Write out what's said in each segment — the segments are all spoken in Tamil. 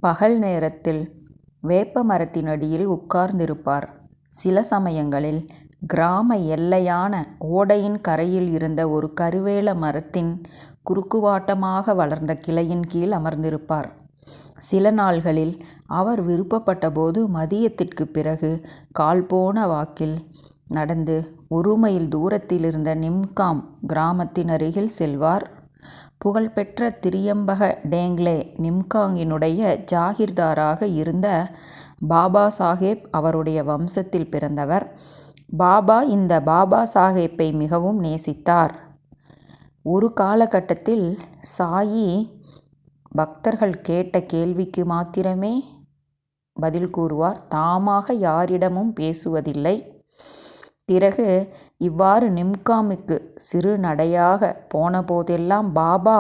பகல் நேரத்தில் வேப்ப மரத்தினடியில் உட்கார்ந்திருப்பார். சில சமயங்களில் கிராம எல்லையான ஓடையின் கரையில் இருந்த ஒரு கருவேல மரத்தின் குறுக்குவாட்டமாக வளர்ந்த கிளையின் கீழ் அமர்ந்திருப்பார். சில நாள்களில் அவர் விருப்பப்பட்டபோது மதியத்திற்கு பிறகு கால் போன வாக்கில் நடந்து 1 மைல் தூரத்தில் இருந்த நிம்காம் கிராமத்தின் அருகில் செல்வார். புகழ்பெற்ற திரியம்பக டேங்லே நிம்காங்கினுடைய ஜாகிர்தாராக இருந்த பாபா சாஹேப் அவருடைய வம்சத்தில் பிறந்தவர். பாபா இந்த பாபா சாஹேப்பை மிகவும் நேசித்தார். ஒரு காலகட்டத்தில் சாயி பக்தர்கள் கேட்ட கேள்விக்கு மாத்திரமே பதில் கூறுவார். தாமாக யாரிடமும் பேசுவதில்லை. பிறகு இவ்வாறு நிம்காமுக்கு சிறு நடையாக போன போதெல்லாம் பாபா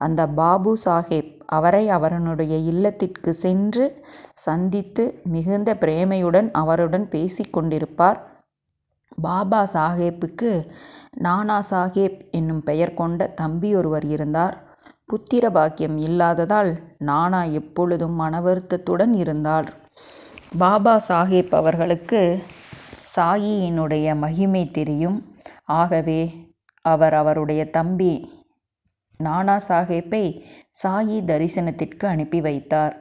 அந்த பாபு சாஹேப் அவரை அவருடைய இல்லத்திற்கு சென்று சந்தித்து மிகுந்த பிரேமையுடன் அவருடன் பேசிக்கொண்டிருப்பார். பாபா சாஹேப்புக்கு நானா சாஹேப் என்னும் பெயர் கொண்ட தம்பி ஒருவர் இருந்தார். புத்திர பாக்கியம் இல்லாததால் நானா எப்பொழுதும் மனவருத்தத்துடன் இருந்தார். பாபா சாஹேப் அவர்களுக்கு சாயியினுடைய மகிமை தெரியும். ஆகவே அவர் அவருடைய தம்பி நானா சாஹேப்பை சாயி தரிசனத்திற்கு அனுப்பி வைத்தார்.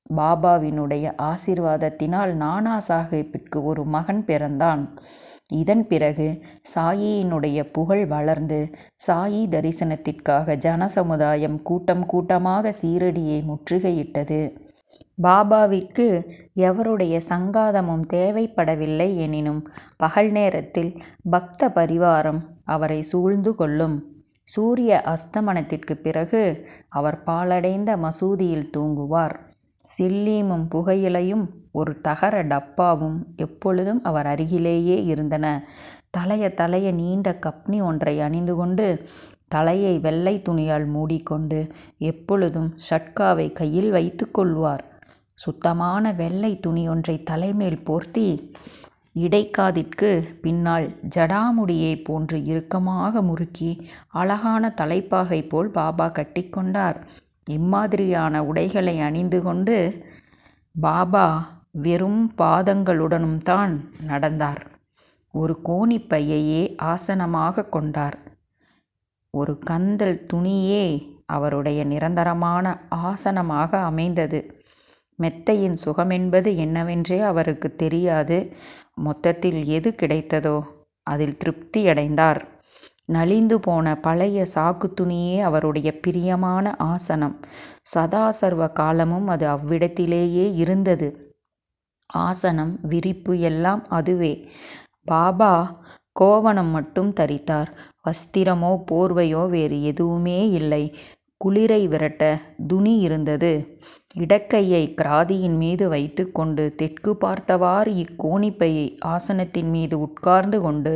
பாபாவினுடைய ஆசீர்வாதத்தினால் நானா சாஹேப்பிற்கு ஒரு மகன் பிறந்தான். இதன் பிறகு சாயியினுடைய புகழ் வளர்ந்து சாயி தரிசனத்திற்காக ஜனசமுதாயம் கூட்டம் கூட்டமாக சீரடியை முற்றுகையிட்டது. பாபாவிற்கு எவருடைய சங்காதமும் தேவைப்படவில்லை. எனினும் பகல் நேரத்தில் பக்த பரிவாரம் அவரை சூழ்ந்து கொள்ளும். சூரிய அஸ்தமனத்திற்கு பிறகு அவர் பாழடைந்த மசூதியில் தூங்குவார். சில்லீமும் புகையிலையும் ஒரு தகர டப்பாவும் எப்பொழுதும் அவர் அருகிலேயே இருந்தன. தலைய நீண்ட கப்னி ஒன்றை அணிந்து கொண்டு தலையை வெள்ளை துணியால் மூடிக்கொண்டு எப்பொழுதும் ஷட்காவை கையில் வைத்து கொள்வார். சுத்தமான வெள்ளை துணியொன்றை தலைமேல் போர்த்தி இடைக்காதிற்கு பின்னால் ஜடாமுடியை போன்று இறுக்கமாக முறுக்கி அழகான தலைப்பாகை போல் பாபா கட்டிக்கொண்டார். இம்மாதிரியான உடைகளை அணிந்து கொண்டு பாபா வெறும் பாதங்களுடனும் தான் நடந்தார். ஒரு கோணிப்பையையே ஆசனமாக கொண்டார். ஒரு கந்தல் துணியே அவருடைய நிரந்தரமான ஆசனமாக அமைந்தது. மெத்தையின் சுகமென்பது என்னவென்றே அவருக்கு தெரியாது. மொத்தத்தில் எது கிடைத்ததோ அதில் திருப்தியடைந்தார். நலிந்து போன பழைய சாக்கு துணியே அவருடைய பிரியமான ஆசனம். சதா சர்வ காலமும் அது அவ்விடத்திலேயே இருந்தது. ஆசனம், விரிப்பு எல்லாம் அதுவே. பாபா கோவணம் மட்டும் தரித்தார். வஸ்திரமோ போர்வையோ வேறு எதுவுமே இல்லை. குளிரை விரட்ட துணி இருந்தது. இடக்கையை கிராதியின் மீது வைத்து கொண்டு தெற்கு பார்த்தவாறு இக்கோணிப்பையை ஆசனத்தின் மீது உட்கார்ந்து கொண்டு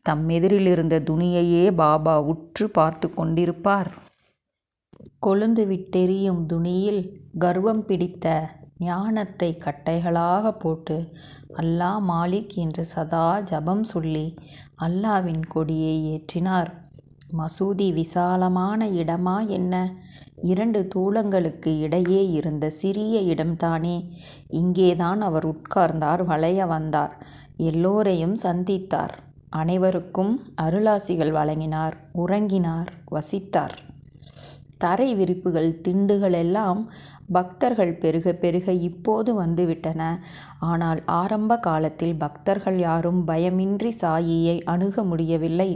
தம்மெதிரில் இருந்த துணியையே பாபா உற்று பார்த்து கொண்டிருப்பார். கொழுந்து விட்டெரியும் துணியில் கர்வம் பிடித்த ஞானத்தை கட்டைகளாக போட்டு அல்லா மாலிக் என்று சதா ஜபம் சொல்லி அல்லாவின் கொடியை ஏற்றினார். மசூதி விசாலமான இடமா என்ன? 2 தூலங்களுக்கு இடையே இருந்த சிறிய இடம்தானே. இங்கேதான் அவர் உட்கார்ந்தார், வளைய வந்தார், எல்லோரையும் சந்தித்தார், அனைவருக்கும் அருளாசிகள் வழங்கினார், உறங்கினார், வசித்தார். தரை விரிப்புகள், திண்டுகள் எல்லாம் பக்தர்கள் பெருக பெருக இப்போது வந்துவிட்டன. ஆனால் ஆரம்ப காலத்தில் பக்தர்கள் யாரும் பயமின்றி சாயியை அணுக முடியவில்லை.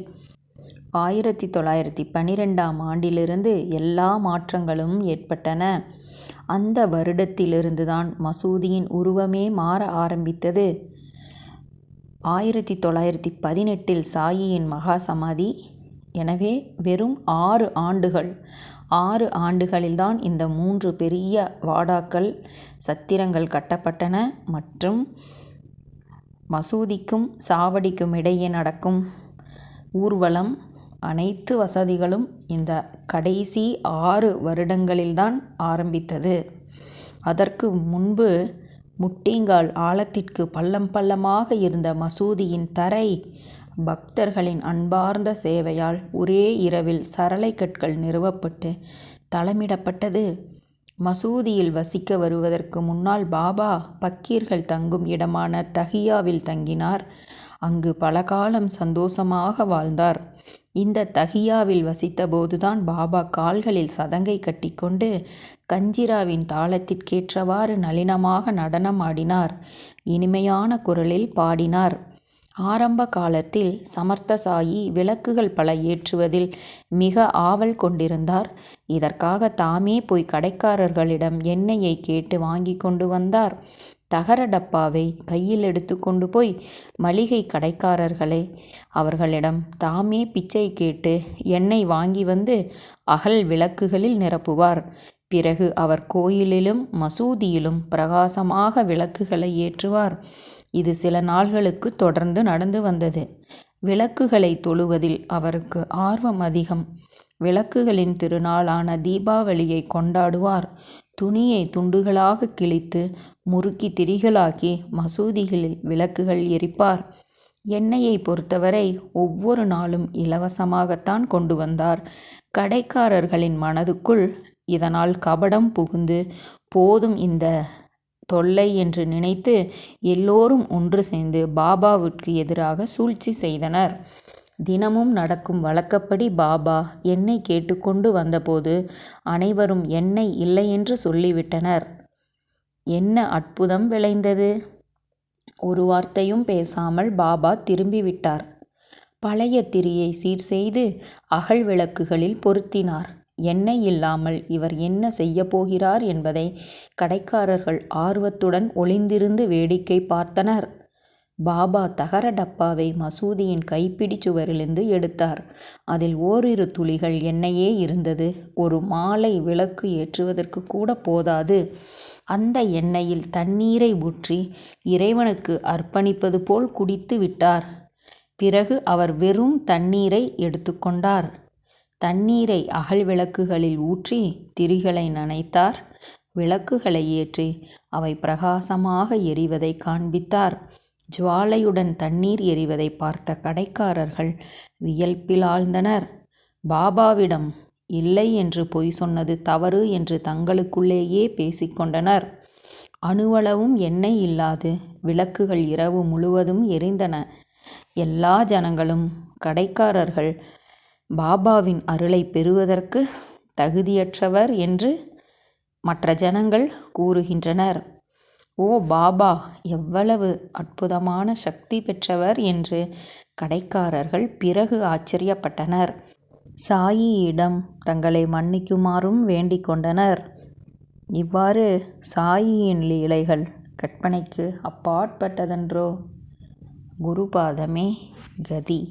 1912ஆம் ஆண்டிலிருந்து எல்லா மாற்றங்களும் ஏற்பட்டன. அந்த வருடத்திலிருந்துதான் மசூதியின் உருவமே மாற ஆரம்பித்தது. 1918இல் சாயியின் மகா சமாதி. எனவே வெறும் 6 ஆண்டுகள். 6 ஆண்டுகளில்தான் இந்த 3 பெரிய வாடாக்கள், சத்திரங்கள் கட்டப்பட்டன. மற்றும் மசூதிக்கும் சாவடிக்கும் இடையே நடக்கும் ஊர்வலம், அனைத்து வசதிகளும் இந்த கடைசி 6 வருடங்களில்தான் ஆரம்பித்தது. அதற்கு முன்பு முட்டிங்கால் ஆழத்திற்கு பள்ளம் பள்ளமாக இருந்த மசூதியின் தரை பக்தர்களின் அன்பார்ந்த சேவையால் ஒரே இரவில் சரளை கற்கள் நிறுவப்பட்டு தளமிடப்பட்டது. மசூதியில் வசிக்க வருவதற்கு முன்னால் பாபா பக்கீர்கள் தங்கும் இடமான தஹியாவில் தங்கினார். அங்கு பல காலம் சந்தோஷமாக வாழ்ந்தார். இந்த தஹியாவில் வசித்தபோதுதான் பாபா கால்களில் சதங்கை கட்டிக்கொண்டு கஞ்சிராவின் தாளத்திற்கேற்றவாறு நளினமாக நடனம் ஆடினார். இனிமையான குரலில் பாடினார். ஆரம்ப காலத்தில் சமர்த்த சாயி விளக்குகள் பல ஏற்றுவதில் மிக ஆவல் கொண்டிருந்தார். இதற்காக தாமே போய் கடைக்காரர்களிடம் எண்ணெயை கேட்டு வாங்கி கொண்டு வந்தார். தகர டப்பாவை கையில் எடுத்து கொண்டு போய் மளிகை கடைக்காரர்களே அவர்களிடம் தாமே பிச்சை கேட்டு எண்ணெய் வாங்கி வந்து அகல் விளக்குகளில் நிரப்புவார். பிறகு அவர் கோயிலிலும் மசூதியிலும் பிரகாசமாக விளக்குகளை ஏற்றுவார். இது சில நாள்களுக்கு தொடர்ந்து நடந்து வந்தது. விளக்குகளை தொழுவதில் அவருக்கு ஆர்வம் அதிகம். விளக்குகளின் திருநாளான தீபாவளியை கொண்டாடுவார். துணியை துண்டுகளாக கிழித்து முறுக்கி திரிகளாக்கி மசூதிகளில் விளக்குகள் எரிப்பார். எண்ணெயை பொறுத்தவரை ஒவ்வொரு நாளும் இலவசமாகத்தான் கொண்டு வந்தார். கடைக்காரர்களின் மனதுக்குள் இதனால் கபடம் புகுந்து போதும் இந்த தொல்லை என்று நினைத்து எல்லோரும் ஒன்று சேர்ந்து பாபாவுக்கு எதிராக சூழ்ச்சி செய்தனர். தினமும் நடக்கும் வழக்கப்படி பாபா எண்ணெய் கேட்டுக்கொண்டு வந்தபோது அனைவரும் எண்ணெய் இல்லை என்று சொல்லிவிட்டனர். என்ன அற்புதம் விளைந்தது! ஒரு வார்த்தையும் பேசாமல் பாபா திரும்பிவிட்டார். பழைய திரியை சீர் செய்து அகல் விளக்குகளில் பொருத்தினார். எண்ணெய் இல்லாமல் இவர் என்ன செய்யப் போகிறார் என்பதை கடைக்காரர்கள் ஆர்வத்துடன் ஒளிந்திருந்து வேடிக்கை பார்த்தனர். பாபா தகர டப்பாவை மசூதியின் கைப்பிடி சுவரிலிருந்து எடுத்தார். அதில் ஓரிரு துளிகள் எண்ணெயே இருந்தது. ஒரு மாலை விளக்கு ஏற்றுவதற்கு கூட போதாது. அந்த எண்ணெயில் தண்ணீரை ஊற்றி இறைவனுக்கு அர்ப்பணிப்பது போல் குடித்து விட்டார். பிறகு அவர் வெறும் தண்ணீரை எடுத்துக்கொண்டார். தண்ணீரை அகல் விளக்குகளில் ஊற்றி திரிகளை நனைத்தார். விளக்குகளை ஏற்றி அவை பிரகாசமாக எரிவதை காண்பித்தார். ஜுவாலையுடன் தண்ணீர் எரிவதை பார்த்த கடைக்காரர்கள் வியல்பில் ஆழ்ந்தனர். பாபாவிடம் இல்லை என்று பொய் சொன்னது தவறு என்று தங்களுக்குள்ளேயே பேசிக்கொண்டனர். அணுவளவும் எண்ணெய் இல்லாது விளக்குகள் இரவு முழுவதும் எரிந்தன. எல்லா ஜனங்களும் கடைக்காரர்கள் பாபாவின் அருளை பெறுவதற்கு தகுதியற்றவர் என்று மற்ற ஜனங்கள் கூறுகின்றனர். ஓ பாபா எவ்வளவு அற்புதமான சக்தி பெற்றவர் என்று கடைக்காரர்கள் பிறகு ஆச்சரியப்பட்டனர். சாயியிடம் தங்களை மன்னிக்குமாறும் வேண்டிக் கொண்டனர். இவ்வாறு சாயியின் லீலைகள் கற்பனைக்கு அப்பாற்பட்டதன்றோ? குருபாதமே கதி.